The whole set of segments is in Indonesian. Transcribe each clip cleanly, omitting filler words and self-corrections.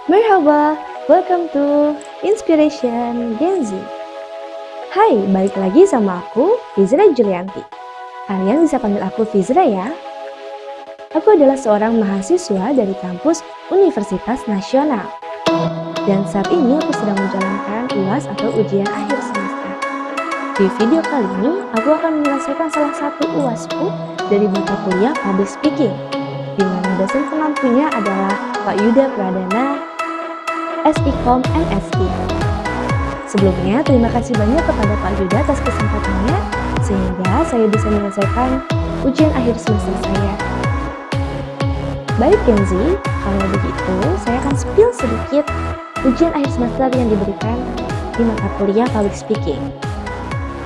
Merhaba, welcome to Inspiration Gen Z. Hai, balik lagi sama aku, Fizra Julianti. Kalian bisa panggil aku Fizra ya. Aku adalah seorang mahasiswa dari kampus Universitas Nasional. Dan saat ini aku sedang menjalankan UAS atau ujian akhir semester. Di video kali ini, aku akan menyelesaikan salah satu UASku dari mata kuliah Public Speaking, di mana dosen pengampunya adalah Pak Yuda Pradana, SIKOM MSI. Sebelumnya, terima kasih banyak kepada Pak Yuda atas kesempatannya, sehingga saya bisa menyelesaikan ujian akhir semester saya. Baik Gen Z, kalau begitu saya akan spill sedikit ujian akhir semester yang diberikan di mata kuliah Public Speaking.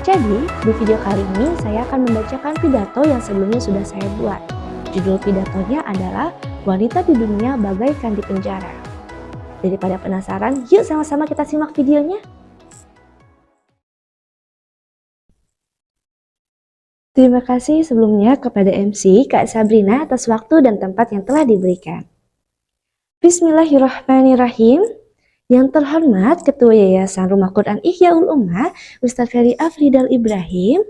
Jadi, di video kali ini saya akan membacakan pidato yang sebelumnya sudah saya buat. Judul pidatonya adalah Wanita di Dunia Bagaikan di Penjara. Daripada penasaran, yuk sama-sama kita simak videonya. Terima kasih sebelumnya kepada MC Kak Sabrina atas waktu dan tempat yang telah diberikan. Bismillahirrahmanirrahim. Yang terhormat Ketua Yayasan Rumah Quran Ihyaul Ummah, Ustaz Ferry Afridal Ibrahim.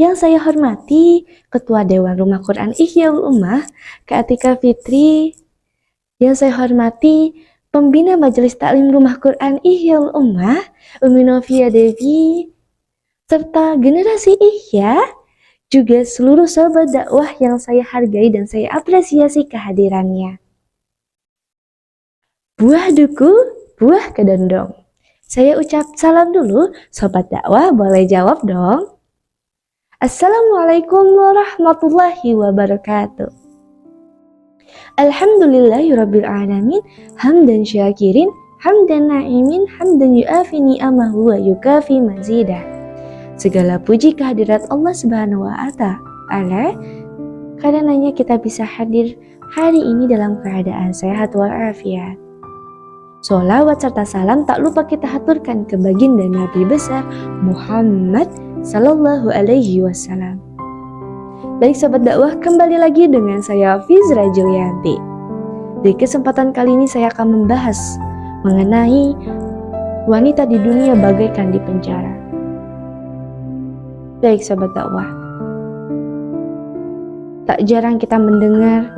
Yang saya hormati Ketua Dewan Rumah Quran Ihyaul Ummah, Kak Atika Fitri. Yang saya hormati Pembina Majelis Taklim Rumah Quran Ihyaul Ummah, Umi Novia Devi, serta generasi Ihya, juga seluruh sahabat dakwah yang saya hargai dan saya apresiasi kehadirannya. Buah duku, buah kedondong. Saya ucap salam dulu, sobat dakwah boleh jawab dong. Assalamualaikum warahmatullahi wabarakatuh. Alhamdulillahirabbil alamin, hamdan syakirin, hamdan na'imin, hamdan yu'afi ni'amahu wa yukafi mazidah. Segala puji kehadirat Allah Subhanahu wa Ta'ala, karenanya kita bisa hadir hari ini dalam keadaan sehat walafiat. Sholawat serta salam tak lupa kita haturkan ke baginda Nabi besar Muhammad Sallallahu Alaihi Wasallam. Baik sobat dakwah, kembali lagi dengan saya Fizra Julianti. Di kesempatan kali ini saya akan membahas mengenai wanita di dunia bagaikan di penjara. Baik sobat dakwah, tak jarang kita mendengar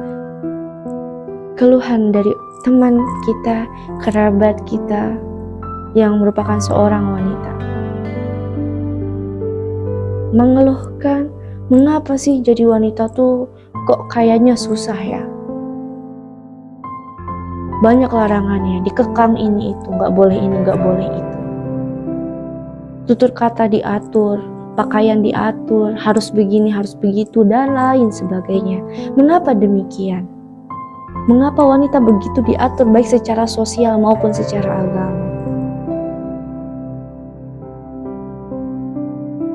keluhan dari teman kita, kerabat kita yang merupakan seorang wanita. Mengeluhkan, mengapa sih jadi wanita tuh kok kayaknya susah ya? Banyak larangannya, dikekang ini itu, gak boleh ini, gak boleh itu. Tutur kata diatur, pakaian diatur, harus begini, harus begitu, dan lain sebagainya. Mengapa demikian? Mengapa wanita begitu diatur baik secara sosial maupun secara agama?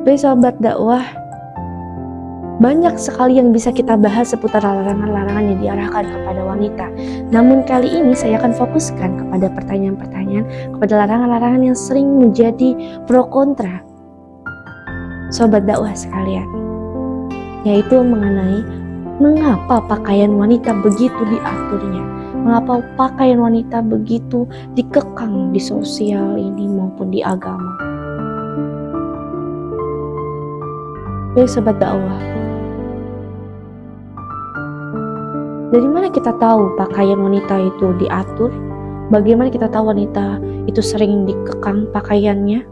Baik sahabat dakwah, banyak sekali yang bisa kita bahas seputar larangan-larangan yang diarahkan kepada wanita. Namun kali ini saya akan fokuskan kepada pertanyaan-pertanyaan, kepada larangan-larangan yang sering menjadi pro kontra sobat dakwah sekalian, yaitu mengenai mengapa pakaian wanita begitu diaturnya, mengapa pakaian wanita begitu dikekang di sosial ini maupun di agama. Baik sobat dakwah, dari mana kita tahu pakaian wanita itu diatur? Bagaimana kita tahu wanita itu sering dikekang pakaiannya?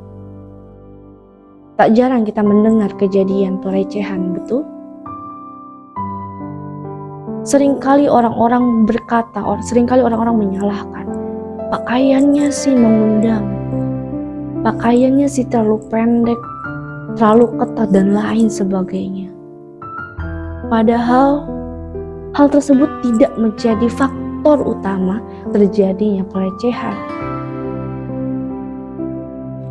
Tak jarang kita mendengar kejadian pelecehan, betul? Seringkali orang-orang berkata, seringkali orang-orang menyalahkan. Pakaiannya sih mengundang, pakaiannya sih terlalu pendek, terlalu ketat dan lain sebagainya. Padahal hal tersebut tidak menjadi faktor utama terjadinya pelecehan.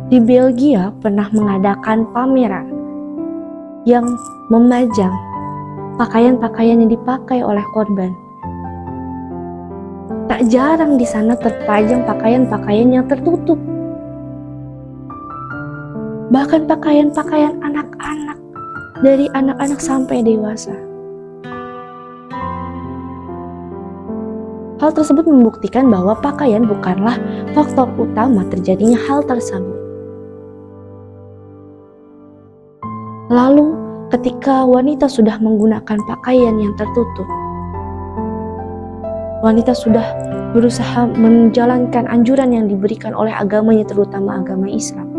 Di Belgia pernah mengadakan pameran yang memajang pakaian-pakaian yang dipakai oleh korban. Tak jarang di sana terpajang pakaian-pakaian yang tertutup. Bahkan pakaian-pakaian anak-anak, dari anak-anak sampai dewasa. Hal tersebut membuktikan bahwa pakaian bukanlah faktor utama terjadinya hal tersebut. Lalu, ketika wanita sudah menggunakan pakaian yang tertutup, wanita sudah berusaha menjalankan anjuran yang diberikan oleh agamanya, terutama agama Islam.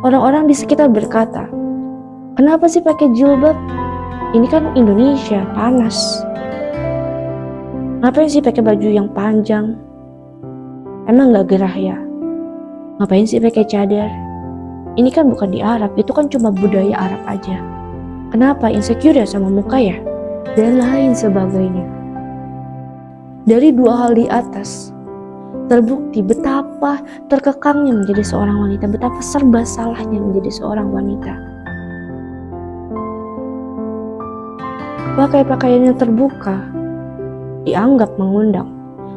Orang-orang di sekitar berkata, "Kenapa sih pakai jilbab? Ini kan Indonesia, panas. Ngapain sih pakai baju yang panjang? Emang gak gerah ya? Ngapain sih pakai cadar? Ini kan bukan di Arab, itu kan cuma budaya Arab aja. Kenapa insecure ya sama muka ya?" Dan lain sebagainya. Dari dua hal di atas, terbukti betapa terkekangnya menjadi seorang wanita, betapa serba salahnya menjadi seorang wanita. Pakai pakaian yang terbuka dianggap mengundang,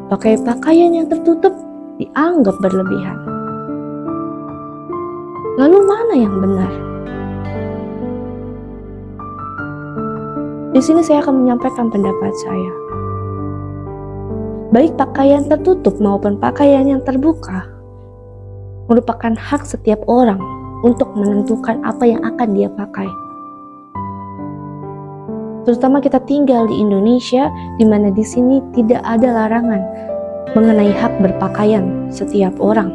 pakai pakaian yang tertutup dianggap berlebihan. Lalu mana yang benar? Di sini saya akan menyampaikan pendapat saya. Baik pakaian tertutup maupun pakaian yang terbuka merupakan hak setiap orang untuk menentukan apa yang akan dia pakai. Terutama kita tinggal di Indonesia, di mana di sini tidak ada larangan mengenai hak berpakaian setiap orang.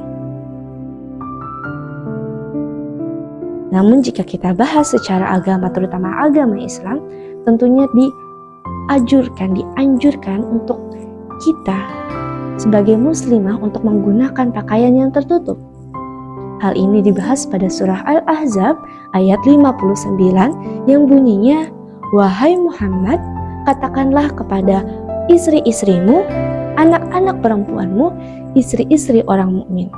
Namun jika kita bahas secara agama, terutama agama Islam, tentunya dianjurkan untuk kita sebagai muslimah untuk menggunakan pakaian yang tertutup. Hal ini dibahas pada surah Al-Ahzab ayat 59 yang bunyinya, "Wahai Muhammad, katakanlah kepada istri-istrimu, anak-anak perempuanmu, istri-istri orang mukmin,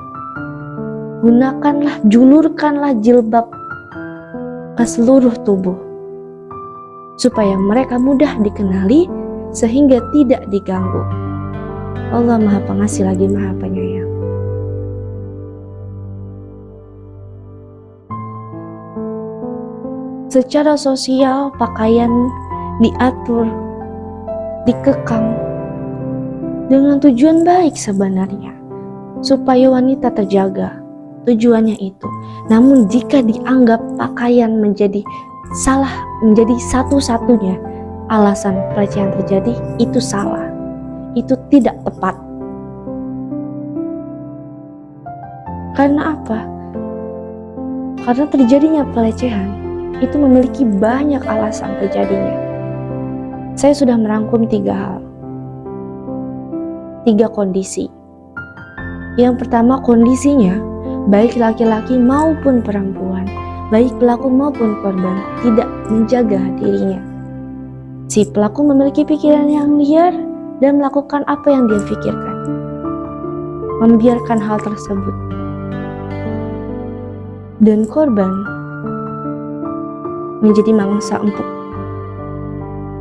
julurkanlah jilbab ke seluruh tubuh, supaya mereka mudah dikenali sehingga tidak diganggu. Allah Maha Pengasih lagi Maha Penyayang." Secara sosial, pakaian diatur, dikekang dengan tujuan baik sebenarnya, supaya wanita terjaga. Tujuannya itu. Namun jika dianggap pakaian menjadi satu-satunya alasan pelecehan terjadi, itu salah. Itu tidak tepat. Karena apa? Karena terjadinya pelecehan itu memiliki banyak alasan terjadinya. Saya sudah merangkum 3 hal, 3 kondisi. Yang pertama, kondisinya baik laki-laki maupun perempuan, baik pelaku maupun korban, tidak menjaga dirinya. Si pelaku memiliki pikiran yang liar dan melakukan apa yang dia pikirkan, membiarkan hal tersebut. Dan korban menjadi mangsa empuk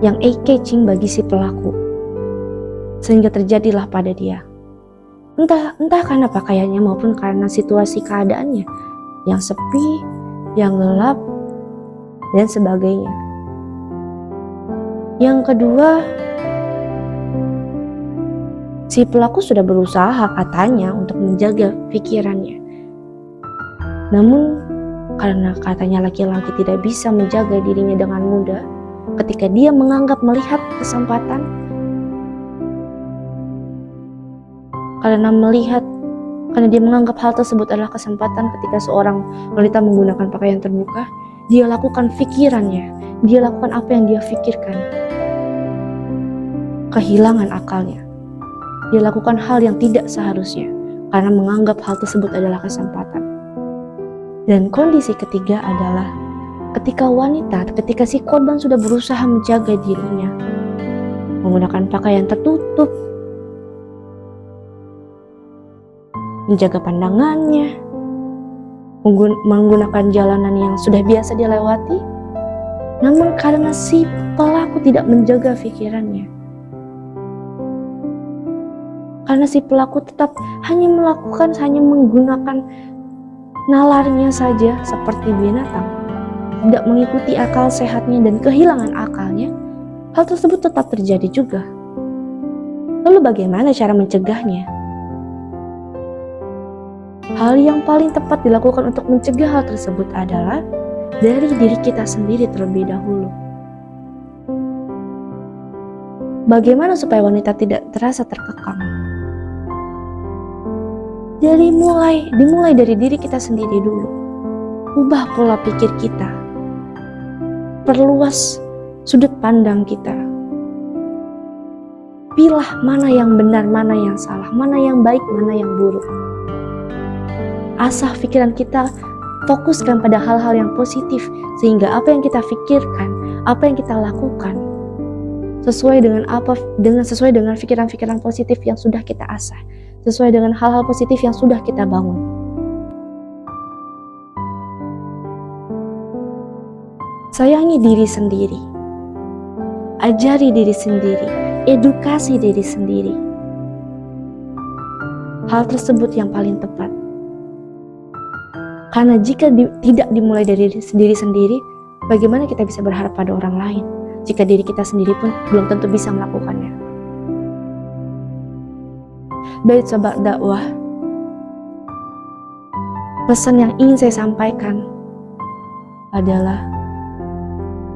yang eye-catching bagi si pelaku, sehingga terjadilah pada dia. Entah karena pakaiannya maupun karena situasi keadaannya yang sepi, yang gelap, dan sebagainya. Yang kedua, si pelaku sudah berusaha katanya untuk menjaga pikirannya. Namun karena katanya laki-laki tidak bisa menjaga dirinya dengan mudah, ketika dia melihat kesempatan, karena dia menganggap hal tersebut adalah kesempatan ketika seorang wanita menggunakan pakaian terbuka, dia lakukan pikirannya, dia lakukan apa yang dia pikirkan, kehilangan akalnya. Dia lakukan hal yang tidak seharusnya karena menganggap hal tersebut adalah kesempatan. Dan kondisi ketiga adalah ketika si korban sudah berusaha menjaga dirinya, menggunakan pakaian tertutup, menjaga pandangannya, menggunakan jalanan yang sudah biasa dilewati, namun karena si pelaku tidak menjaga pikirannya, karena si pelaku tetap hanya menggunakan nalarnya saja seperti binatang, tidak mengikuti akal sehatnya dan kehilangan akalnya, hal tersebut tetap terjadi juga. Lalu bagaimana cara mencegahnya? Hal yang paling tepat dilakukan untuk mencegah hal tersebut adalah dari diri kita sendiri terlebih dahulu. Bagaimana supaya wanita tidak terasa terkekang? Dimulai dari diri kita sendiri dulu. Ubah pola pikir kita. Perluas sudut pandang kita. Pilah mana yang benar, mana yang salah, mana yang baik, mana yang buruk. Asah pikiran kita, fokuskan pada hal-hal yang positif, sehingga apa yang kita pikirkan, apa yang kita lakukan, sesuai dengan pikiran-pikiran positif yang sudah kita asah, sesuai dengan hal-hal positif yang sudah kita bangun. Sayangi diri sendiri, ajari diri sendiri, edukasi diri sendiri. Hal tersebut yang paling tepat. Karena jika tidak dimulai dari diri sendiri, bagaimana kita bisa berharap pada orang lain jika diri kita sendiri pun belum tentu bisa melakukannya. Baik sobat dakwah, pesan yang ingin saya sampaikan adalah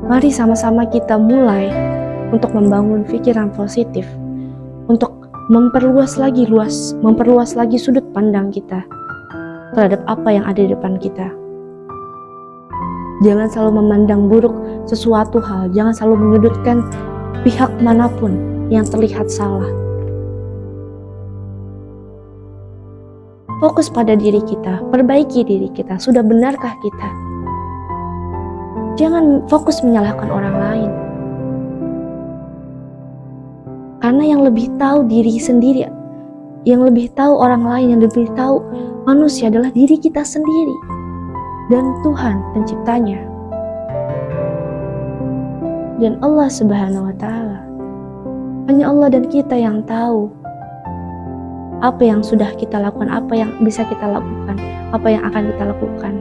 mari sama-sama kita mulai untuk membangun pikiran positif, untuk memperluas lagi sudut pandang kita terhadap apa yang ada di depan kita. Jangan selalu memandang buruk sesuatu hal, jangan selalu menyudutkan pihak manapun yang terlihat salah. Fokus pada diri kita, perbaiki diri kita, sudah benarkah kita? Jangan fokus menyalahkan orang lain. Karena yang lebih tahu diri sendiri, yang lebih tahu orang lain, yang lebih tahu manusia adalah diri kita sendiri dan Tuhan penciptanya dan Allah Subhanahu wa Ta'ala. Hanya Allah dan kita yang tahu apa yang sudah kita lakukan, apa yang bisa kita lakukan, apa yang akan kita lakukan,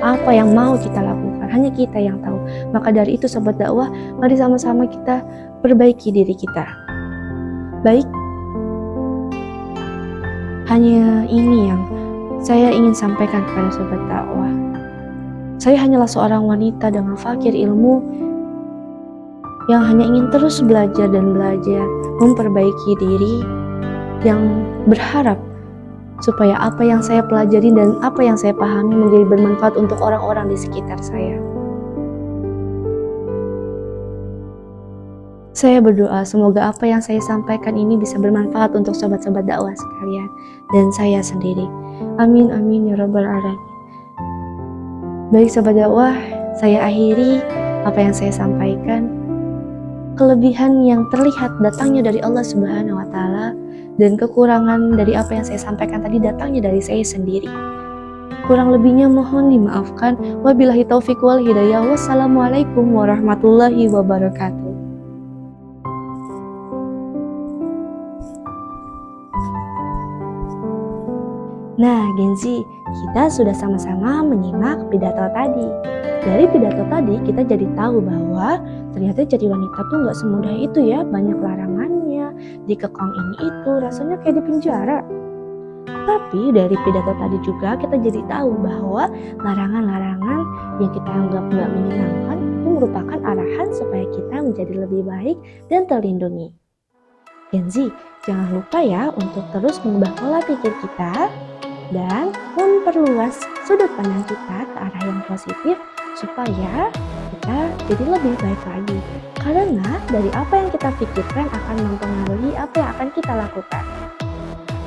apa yang mau kita lakukan. Hanya kita yang tahu. Maka dari itu sobat dakwah, mari sama-sama kita perbaiki diri kita. Baik, hanya ini yang saya ingin sampaikan kepada sobat dakwah. Saya hanyalah seorang wanita dengan fakir ilmu yang hanya ingin terus belajar dan belajar, memperbaiki diri, yang berharap supaya apa yang saya pelajari dan apa yang saya pahami menjadi bermanfaat untuk orang-orang di sekitar saya. Saya berdoa semoga apa yang saya sampaikan ini bisa bermanfaat untuk sobat-sobat dakwah sekalian dan saya sendiri. Amin amin ya rabbal alamin. Baik sobat dakwah, saya akhiri apa yang saya sampaikan. Kelebihan yang terlihat datangnya dari Allah Subhanahu wa Ta'ala, dan kekurangan dari apa yang saya sampaikan tadi datangnya dari saya sendiri. Kurang lebihnya mohon dimaafkan. Wabillahi taufiq wal hidayah. Wassalamualaikum warahmatullahi wabarakatuh. Nah, Genzi, kita sudah sama-sama menyimak pidato tadi. Dari pidato tadi kita jadi tahu bahwa ternyata jadi wanita tuh nggak semudah itu ya, banyak larangannya, dikekang ini itu, rasanya kayak di penjara. Tapi dari pidato tadi juga kita jadi tahu bahwa larangan-larangan yang kita anggap nggak menyenangkan itu merupakan arahan supaya kita menjadi lebih baik dan terlindungi. Genzi, jangan lupa ya untuk terus mengubah pola pikir kita dan memperluas sudut pandang kita ke arah yang positif supaya kita jadi lebih baik lagi. Karena dari apa yang kita pikirkan akan mempengaruhi apa yang akan kita lakukan.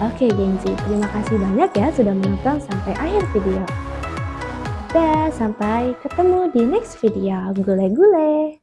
Oke gengsi, terima kasih banyak ya sudah menonton sampai akhir video. Dan sampai ketemu di next video. Gule-gule.